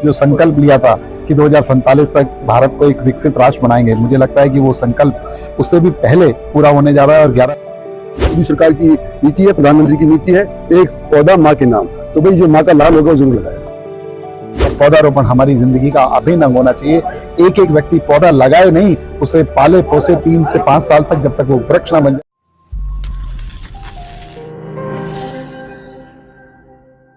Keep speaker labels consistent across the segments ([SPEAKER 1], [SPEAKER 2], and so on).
[SPEAKER 1] जो संकल्प लिया था कि 2047 तक भारत को एक विकसित राष्ट्र बनाएंगे, मुझे लगता है कि वो संकल्प उससे भी पहले पूरा होने जा रहा है। और 11
[SPEAKER 2] मोदी सरकार की नीति है, प्रधानमंत्री की नीति है, एक पौधा माँ के नाम। तो भाई जो माँ का लाल होगा वो जरूर लगाए।
[SPEAKER 1] पौधारोपण हमारी जिंदगी का अभिन्न अंग होना चाहिए। एक एक व्यक्ति पौधा लगाए नहीं, उसे पाले पोसे 3 से 5 साल तक, जब तक वो वृक्ष न बन जाए।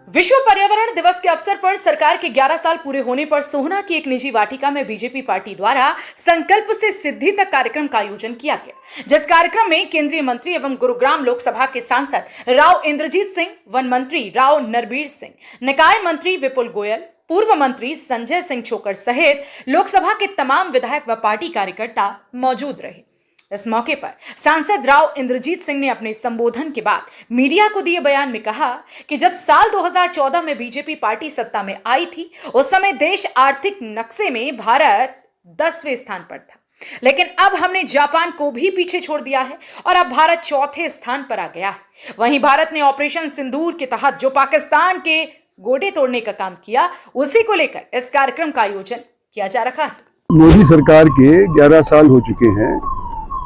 [SPEAKER 3] विश्व पर्यावरण दिवस के अवसर पर सरकार के 11 साल पूरे होने पर सोहना की एक निजी वाटिका में बीजेपी पार्टी द्वारा संकल्प से सिद्धि तक कार्यक्रम का आयोजन किया गया, जिस कार्यक्रम में केंद्रीय मंत्री एवं गुरुग्राम लोकसभा के सांसद राव इंद्रजीत सिंह, वन मंत्री राव नरबीर सिंह, निकाय मंत्री विपुल गोयल, पूर्व मंत्री संजय सिंह छोकर सहित लोकसभा के तमाम विधायक व पार्टी कार्यकर्ता मौजूद रहे। इस मौके पर सांसद राव इंद्रजीत सिंह ने अपने संबोधन के बाद मीडिया को दिए बयान में कहा कि जब साल 2014 में बीजेपी पार्टी सत्ता में आई थी, उस समय देश आर्थिक नक्शे में भारत 10वें स्थान पर था, लेकिन अब हमने जापान को भी पीछे छोड़ दिया है और अब भारत 4थे स्थान पर आ गया है। वहीं भारत ने ऑपरेशन सिंदूर के तहत जो पाकिस्तान के गोडे तोड़ने का काम किया, उसी को लेकर इस कार्यक्रम का आयोजन किया जा रहा है।
[SPEAKER 2] मोदी सरकार के 11 साल हो चुके हैं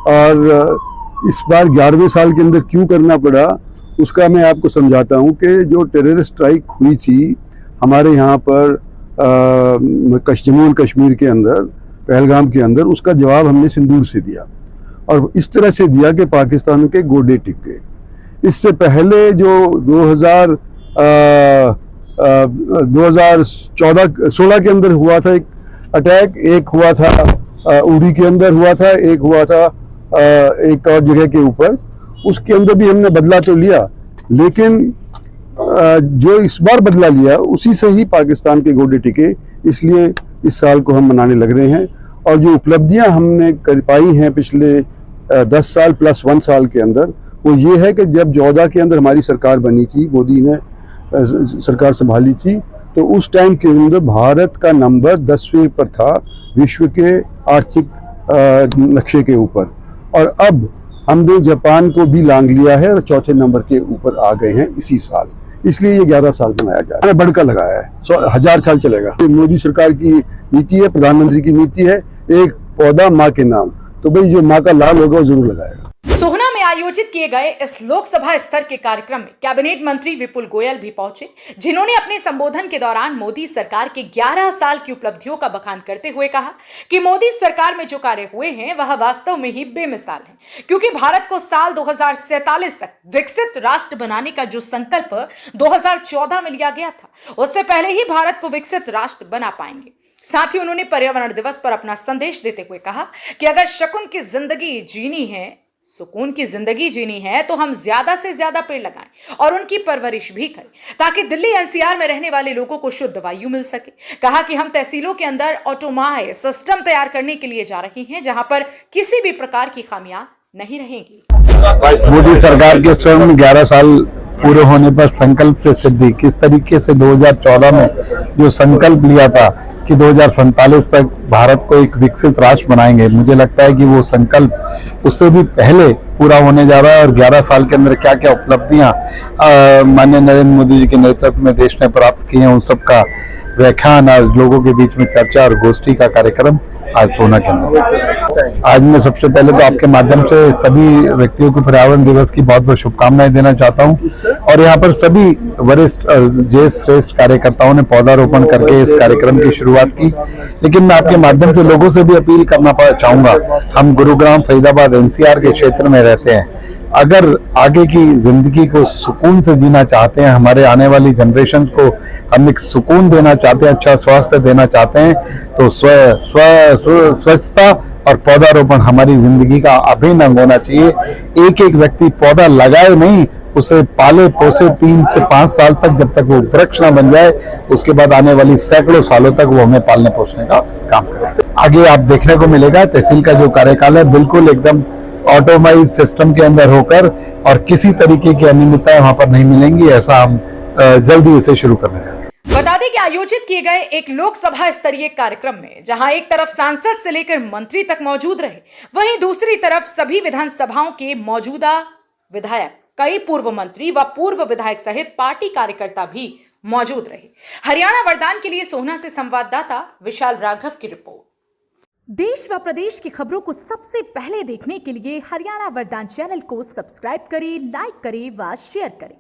[SPEAKER 2] और इस बार 11वें साल के अंदर क्यों करना पड़ा उसका मैं आपको समझाता हूं कि जो टेररिस्ट स्ट्राइक हुई थी हमारे यहाँ पर जम्मू एंड कश्मीर के अंदर, पहलगाम के अंदर, उसका जवाब हमने सिंदूर से दिया और इस तरह से दिया कि पाकिस्तान के गोडे टिक गए। इससे पहले जो 2016 के अंदर हुआ था एक अटैक, एक हुआ था उड़ी के अंदर हुआ था, एक हुआ था एक और जगह के ऊपर, उसके अंदर भी हमने बदला तो लिया, लेकिन जो इस बार बदला लिया उसी से ही पाकिस्तान के गोडे टिके। इसलिए इस साल को हम मनाने लग रहे हैं और जो उपलब्धियां हमने कर पाई हैं पिछले 10 साल प्लस 1 साल के अंदर, वो ये है कि जब 14 के अंदर हमारी सरकार बनी थी, मोदी ने सरकार संभाली थी, तो उस टाइम के अंदर भारत का नंबर 10वें पर था विश्व के आर्थिक नक्शे के ऊपर, और अब हमने जापान को भी लांग लिया है और 4थे नंबर के ऊपर आ गए हैं इसी साल। इसलिए ये 11 साल बनाया जा रहा है, बढ़कर लगाया है, 1000 साल चलेगा। मोदी सरकार की नीति है, प्रधानमंत्री की नीति है, एक पौधा माँ के नाम। तो भाई जो माँ का लाल होगा वो जरूर लगाएगा।
[SPEAKER 3] सोहना में आयोजित किए गए इस लोकसभा स्तर के कार्यक्रम में कैबिनेट मंत्री विपुल गोयल भी पहुंचे, जिन्होंने अपने संबोधन के दौरान मोदी सरकार के 11 साल की उपलब्धियों का बखान करते हुए कहा कि मोदी सरकार में जो कार्य हुए हैं वह वास्तव में ही बेमिसाल है, क्योंकि भारत को साल 2047 तक विकसित राष्ट्र बनाने का जो संकल्प 2014 में लिया गया था, उससे पहले ही भारत को विकसित राष्ट्र बना पाएंगे। साथ ही उन्होंने पर्यावरण दिवस पर अपना संदेश देते हुए कहा कि अगर शकुन की जिंदगी जीनी है, सुकून की जिंदगी जीनी है, तो हम ज्यादा से ज्यादा पेड़ लगाएं और उनकी परवरिश भी करें, ताकि दिल्ली एनसीआर में रहने वाले लोगों को शुद्ध वायु मिल सके। कहा कि हम तहसीलों के अंदर ऑटोमाय सिस्टम तैयार करने के लिए जा रहे हैं, जहां पर किसी भी प्रकार की खामियां नहीं रहेंगी।
[SPEAKER 1] मोदी सरकार के स्वयं 11 साल पूरे होने पर संकल्प से सिद्धि, किस तरीके से 2014 में जो संकल्प लिया था कि 2047 तक भारत को एक विकसित राष्ट्र बनाएंगे, मुझे लगता है कि वो संकल्प उससे भी पहले पूरा होने जा रहा है। और 11 साल के अंदर क्या क्या उपलब्धियां माननीय नरेंद्र मोदी जी के नेतृत्व में देश ने प्राप्त की हैं, उन सब का व्याख्यान, आज लोगों के बीच में चर्चा और गोष्ठी का कार्यक्रम आज सोहना के अंदर। आज मैं सबसे पहले तो आपके माध्यम से सभी व्यक्तियों को पर्यावरण दिवस की बहुत बहुत शुभकामनाएं देना चाहता हूं, और यहाँ पर सभी वरिष्ठ ज्येष्ठ श्रेष्ठ कार्यकर्ताओं ने पौधारोपण करके इस कार्यक्रम की शुरुआत की। लेकिन मैं आपके माध्यम से लोगों से भी अपील करना चाहूंगा, हम गुरुग्राम फरीदाबाद एनसीआर के क्षेत्र में रहते हैं, अगर आगे की जिंदगी को सुकून से जीना चाहते हैं, हमारे आने वाली जनरेशन को हम एक सुकून देना चाहते हैं, अच्छा स्वास्थ्य देना चाहते हैं, तो स्वच्छता और पौधारोपण हमारी जिंदगी का अभिन्न अंग होना चाहिए। एक एक व्यक्ति पौधा लगाए नहीं, उसे पाले पोसे 3 से 5 साल तक, जब तक वो वृक्ष न बन जाए, उसके बाद आने वाली सैकड़ों सालों तक वो हमें पालने पोसने का काम करें। आगे आप देखने को मिलेगा तहसील का जो कार्यकाल है बिल्कुल एकदम ऑटोमाइज सिस्टम के अंदर होकर, और किसी तरीके की अनियमितताएं वहां पर नहीं मिलेंगी। ऐसा हम जल्दी इसे शुरू करने जा रहे हैं।
[SPEAKER 3] बता दें कि आयोजित किए गए एक लोकसभा स्तरीय कार्यक्रम में जहां एक तरफ सांसद से लेकर मंत्री तक मौजूद रहे, वहीं दूसरी तरफ सभी विधानसभाओं के मौजूदा विधायक, कई पूर्व मंत्री व पूर्व विधायक सहित पार्टी कार्यकर्ता भी मौजूद रहे। हरियाणा वरदान के लिए सोहना से संवाददाता विशाल राघव की रिपोर्ट।
[SPEAKER 4] देश व प्रदेश की खबरों को सबसे पहले देखने के लिए हरियाणा वरदान चैनल को सब्सक्राइब करें, लाइक करें व शेयर करें।